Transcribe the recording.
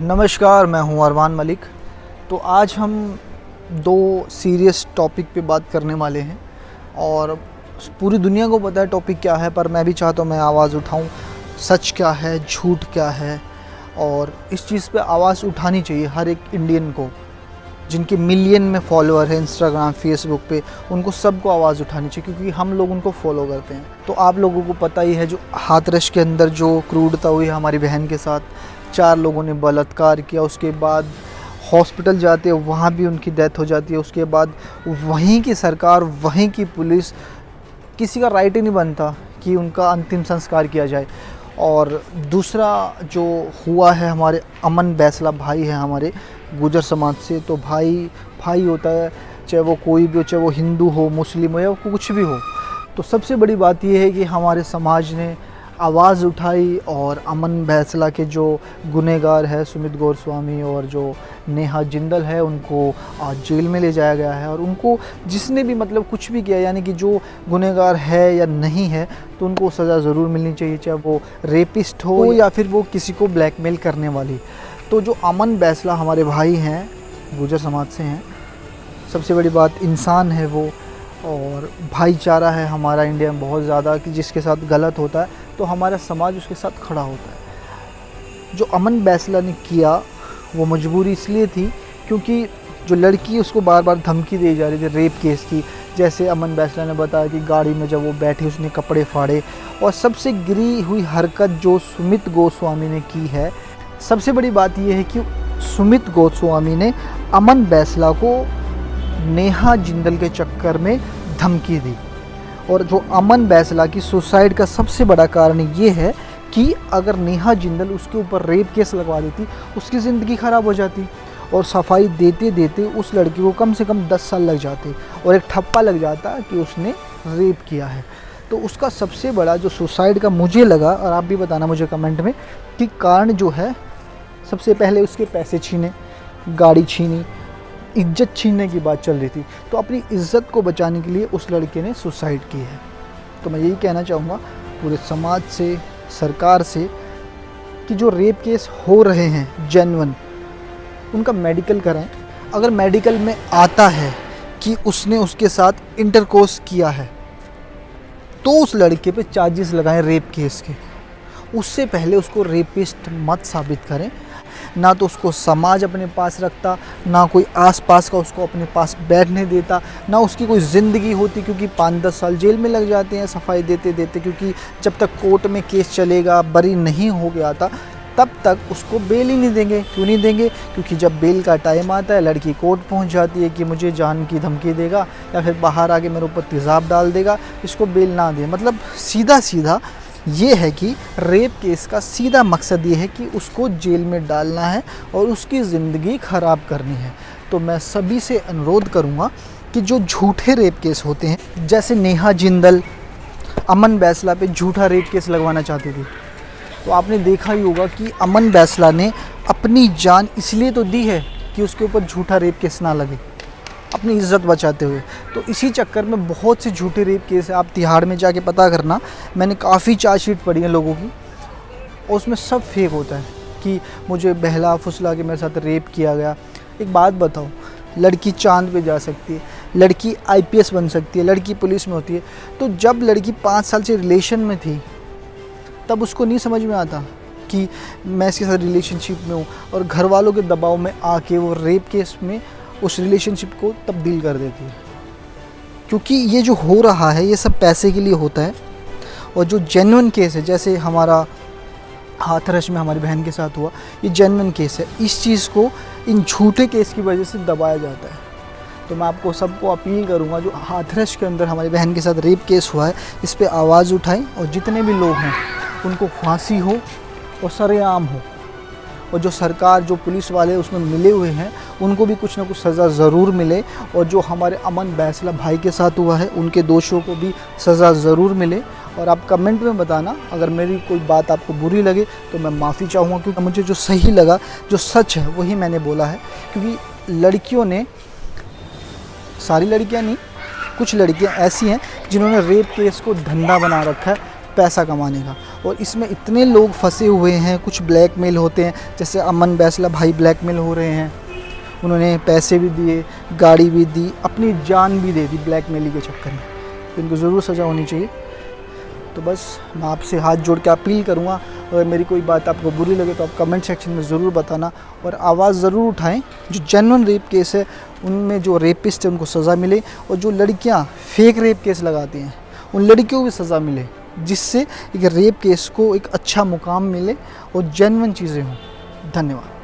नमस्कार, मैं हूं अरमान मलिक। तो आज हम दो सीरियस टॉपिक पे बात करने वाले हैं और पूरी दुनिया को पता है टॉपिक क्या है, पर मैं भी चाहता हूं मैं आवाज़ उठाऊं। सच क्या है, झूठ क्या है, और इस चीज़ पे आवाज़ उठानी चाहिए हर एक इंडियन को, जिनके मिलियन में फॉलोअर हैं इंस्टाग्राम, फेसबुक पे। उनको सबको आवाज़ उठानी चाहिए क्योंकि हम लोग उनको फॉलो करते हैं। तो आप लोगों को पता ही है जो हाथरस के अंदर जो क्रूरता हुई हमारी बहन के साथ, 4 लोगों ने बलात्कार किया, उसके बाद हॉस्पिटल जाते हैं वहाँ भी उनकी डेथ हो जाती है। उसके बाद वहीं की सरकार, वहीं की पुलिस, किसी का राइट ही नहीं बनता कि उनका अंतिम संस्कार किया जाए। और दूसरा जो हुआ है, हमारे अमन बैसला भाई है हमारे गुजर समाज से। तो भाई भाई होता है, चाहे वो कोई भी हो, चाहे वो हिंदू हो, मुस्लिम हो या कुछ भी हो। तो सबसे बड़ी बात यह है कि हमारे समाज ने आवाज़ उठाई और अमन बैसला के जो गुनहगार है सुमित गोस्वामी और जो नेहा जिंदल है, उनको आज जेल में ले जाया गया है। और उनको जिसने भी मतलब कुछ भी किया, यानी कि जो गुनहगार है या नहीं है, तो उनको सज़ा ज़रूर मिलनी चाहिए, चाहे वो रेपिस्ट हो या फिर वो किसी को ब्लैकमेल करने वाली। तो जो अमन बैसला हमारे भाई हैं, गुजर समाज से हैं, सबसे बड़ी बात इंसान है वो, और भाईचारा है हमारा इंडिया में बहुत ज़्यादा, कि जिसके साथ गलत होता है तो हमारा समाज उसके साथ खड़ा होता है। जो अमन बैसला ने किया वो मजबूरी इसलिए थी क्योंकि जो लड़की उसको बार बार धमकी दी जा रही थी रेप केस की। जैसे अमन बैसला ने बताया कि गाड़ी में जब वो बैठी उसने कपड़े फाड़े। और सबसे गिरी हुई हरकत जो सुमित गोस्वामी ने की है, सबसे बड़ी बात यह है कि सुमित गोस्वामी ने अमन बैसला को नेहा जिंदल के चक्कर में धमकी दी। और जो अमन बैसला की सुसाइड का सबसे बड़ा कारण ये है कि अगर नेहा जिंदल उसके ऊपर रेप केस लगवा देती, उसकी ज़िंदगी ख़राब हो जाती और सफाई देते देते उस लड़की को कम से कम 10 साल लग जाते और एक ठप्पा लग जाता कि उसने रेप किया है। तो उसका सबसे बड़ा जो सुसाइड का मुझे लगा, और आप भी बताना मुझे कमेंट में, कि कारण जो है, सबसे पहले उसके पैसे छीने, गाड़ी छीनी, इज्जत छीनने की बात चल रही थी। तो अपनी इज्जत को बचाने के लिए उस लड़के ने सुसाइड की है। तो मैं यही कहना चाहूँगा पूरे समाज से, सरकार से, कि जो रेप केस हो रहे हैं जेन्युइन, उनका मेडिकल कराएं। अगर मेडिकल में आता है कि उसने उसके साथ इंटरकोर्स किया है तो उस लड़के पे चार्जेस लगाएं रेप केस के। उससे पहले उसको रेपिस्ट मत साबित करें। ना तो उसको समाज अपने पास रखता, ना कोई आसपास का उसको अपने पास बैठने देता, ना उसकी कोई ज़िंदगी होती, क्योंकि 5-10 साल जेल में लग जाते हैं सफाई देते देते। क्योंकि जब तक कोर्ट में केस चलेगा, बरी नहीं हो गया था, तब तक उसको बेल ही नहीं देंगे। क्यों नहीं देंगे? क्योंकि जब बेल का टाइम आता है, लड़की कोर्ट पहुंच जाती है कि मुझे जान की धमकी देगा या फिर बाहर आके मेरे ऊपर तेज़ाब डाल देगा, इसको बेल ना दे। मतलब सीधा सीधा ये है कि रेप केस का सीधा मकसद ये है कि उसको जेल में डालना है और उसकी ज़िंदगी ख़राब करनी है। तो मैं सभी से अनुरोध करूँगा कि जो झूठे रेप केस होते हैं, जैसे नेहा जिंदल अमन बैसला पे झूठा रेप केस लगवाना चाहती थी, तो आपने देखा ही होगा कि अमन बैसला ने अपनी जान इसलिए तो दी है कि उसके ऊपर झूठा रेप केस ना लगे, अपनी इज़्ज़त बचाते हुए। तो इसी चक्कर में बहुत से झूठे रेप केस है। आप तिहाड़ में जाके पता करना, मैंने काफ़ी चार्जशीट पढ़ी है लोगों की, और उसमें सब फेक होता है कि मुझे बहला फुसला के मेरे साथ रेप किया गया। एक बात बताओ, लड़की चांद पे जा सकती है, लड़की IPS बन सकती है, लड़की पुलिस में होती है। तो जब लड़की 5 साल से रिलेशन में थी, तब उसको नहीं समझ में आता कि मैं इसके साथ रिलेशनशिप में हूँ, और घर वालों के दबाव में आके वो रेप केस में उस रिलेशनशिप को तब्दील कर देती है। क्योंकि ये जो हो रहा है ये सब पैसे के लिए होता है। और जो जेन्युइन केस है, जैसे हमारा हाथरस में हमारी बहन के साथ हुआ, ये जेन्युइन केस है। इस चीज़ को इन झूठे केस की वजह से दबाया जाता है। तो मैं आपको सबको अपील करूँगा, जो हाथरस के अंदर हमारी बहन के साथ रेप केस हुआ है, इस पर आवाज़ उठाएं और जितने भी लोग हैं उनको फांसी हो और सरेआम हो। और जो सरकार, जो पुलिस वाले उसमें मिले हुए हैं, उनको भी कुछ ना कुछ सज़ा ज़रूर मिले। और जो हमारे अमन बैसला भाई के साथ हुआ है, उनके दोषियों को भी सज़ा ज़रूर मिले। और आप कमेंट में बताना अगर मेरी कोई बात आपको बुरी लगे तो मैं माफ़ी चाहूँगा, क्योंकि मुझे जो सही लगा, जो सच है, वही मैंने बोला है। क्योंकि लड़कियों ने, सारी लड़कियाँ नहीं, कुछ लड़कियाँ ऐसी हैं जिन्होंने रेप केस को धंधा बना रखा है पैसा कमाने का। और इसमें इतने लोग फंसे हुए हैं, कुछ ब्लैकमेल होते हैं, जैसे अमन बैसला भाई ब्लैकमेल हो रहे हैं, उन्होंने पैसे भी दिए, गाड़ी भी दी, अपनी जान भी दे दी ब्लैकमेलिंग के चक्कर में। तो इनको ज़रूर सज़ा होनी चाहिए। तो बस मैं आपसे हाथ जोड़ के अपील करूँगा, अगर मेरी कोई बात आपको बुरी लगे तो आप कमेंट सेक्शन में ज़रूर बताना और आवाज़ ज़रूर उठाएं। जो जेन्युइन रेप केस है उनमें जो रेपिस्ट है उनको सज़ा मिले, और जो लड़कियां फेक रेप केस लगाती हैं उन लड़कियों को भी सज़ा मिले, जिससे एक रेप केस को एक अच्छा मुकाम मिले और जेन्युइन चीज़ें हों। धन्यवाद।